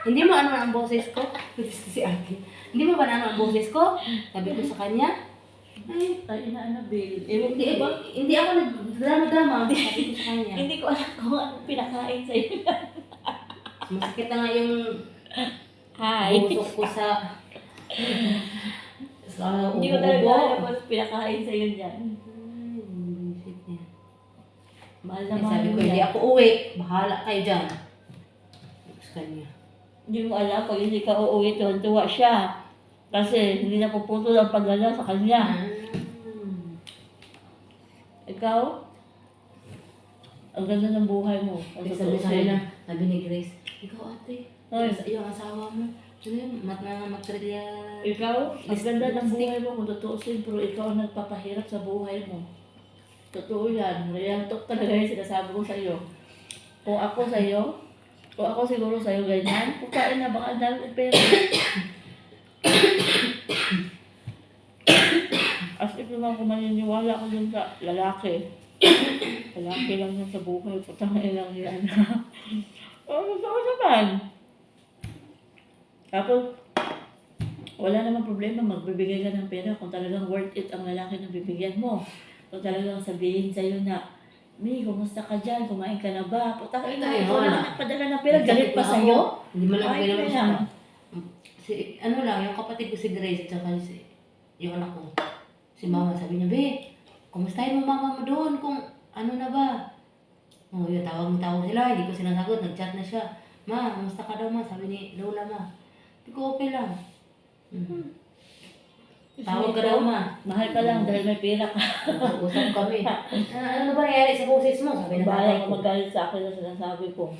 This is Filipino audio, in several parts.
Hindi mo ano ang boses ko? Si ate. Hindi mo ba ano ang boses ko? Sabi ko sa kanya, ay, Ay, Annabelle. hindi ako nagdrama-drama. Sabi ko sa kanya. Hindi ko alam kung anong pinakain sa'yo. Masakit na nga yung Hi. busok ko sa Hindi ko talaga alam kung anong pinakain sa'yo dyan. Mahal na Eh, mahal sabi ko, mo hindi yan. ako uwi. Bahala kayo dyan. Sa kanya. Hindi mo alam pag hindi ka uuwi, tuwa siya. Kasi hindi na puputol ang pagdala sa kanya. Ikaw, ang ganda ng buhay mo. Ang Eh, totoo sabi sa sa'yo. nila, sabi ni Grace, ikaw ate, Ay. yung asawa mo, ano yun, matrilya. Ikaw, ang ganda ng buhay mo kung tutuusin, pero ikaw ang nagpapahirap sa buhay mo. Totoo yan. Real talk talaga yung sinasabi ko sa'yo. Kung ako sa'yo, kung ako siguro sa'yo ganyan, kukain na baka ang dami ng pera. As if naman kung maniniwala ko dun sa lalaki. Lalaki lang yan sa buhay. Putang lang yan. Oo, totoo naman. Tapos, wala namang problema, magbibigay ka ng pera kung talagang worth it ang lalaki na bibigyan mo. Kung talagang sabihin sa'yo na, Mi, kumusta ka dyan? Kumain ka na ba? Putang ina, Ay, ikaw wala. na nagpadala ng pera, galit pa sa'yo. Hindi mo lang Ay, pinaman na siya. yan. Si, ano lang, yung kapatid ko si Grace, at saka yung anak ko. Si mama, sabi niya, Be, kumustahin mo mama mo doon kung ano na ba? Oh, yun, tawag sila, hindi ko sinasagot, nag-chat na siya. Ma, kumusta ka daw ma? Sabi ni Lola ma. Sabi ko, okay lang. Tawag ka daw ma. Mahal ka lang dahil may pera ka. Usap kami. Ano ba nangyari sa boses mo? Sabi ng tatay Bahala ko. ka magalit sa akin na sinasabi ko.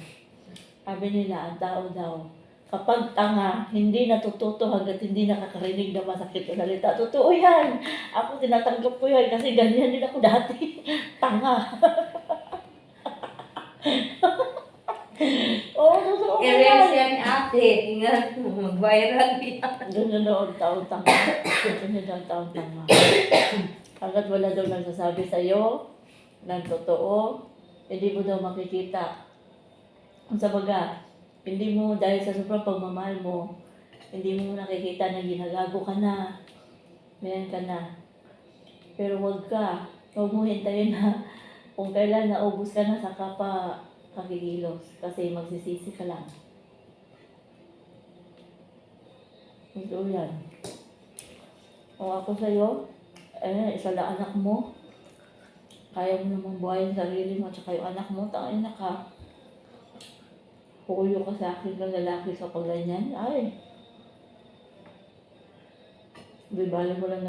Sabi nila, ang tao daw, kapag tanga, hindi natututo hanggat hindi nakakarinig na masakit na salita. Totoo yan. Ako tinatanggap ko yan kasi ganyan din ako dati. Tanga. Oo, totoo I-raise yan. yan ate. Ingat mo, mag-viral yan. Ganyan daw ang taong tanga. Ganyan daw ang taong tanga. Hanggat wala daw nagsasabi sa'yo ng totoo, hindi mo daw makikita. Kung sa baga, hindi mo dahil sa sobrang pagmamahal mo, hindi mo nakikita na ginagago ka na, meron ka na. Pero huwag mo hintayin na kung kailan naubos ka na saka pa kakikilos kasi magsisisi ka lang. Ito yan. Kung ako sa'yo, isa lang anak mo, kaya mo namang buhayin sarili mo at saka yung anak mo, tangin na ka. Puyo ka sa akin ng lalaki kapag ganyan, ay. Bibali mo lang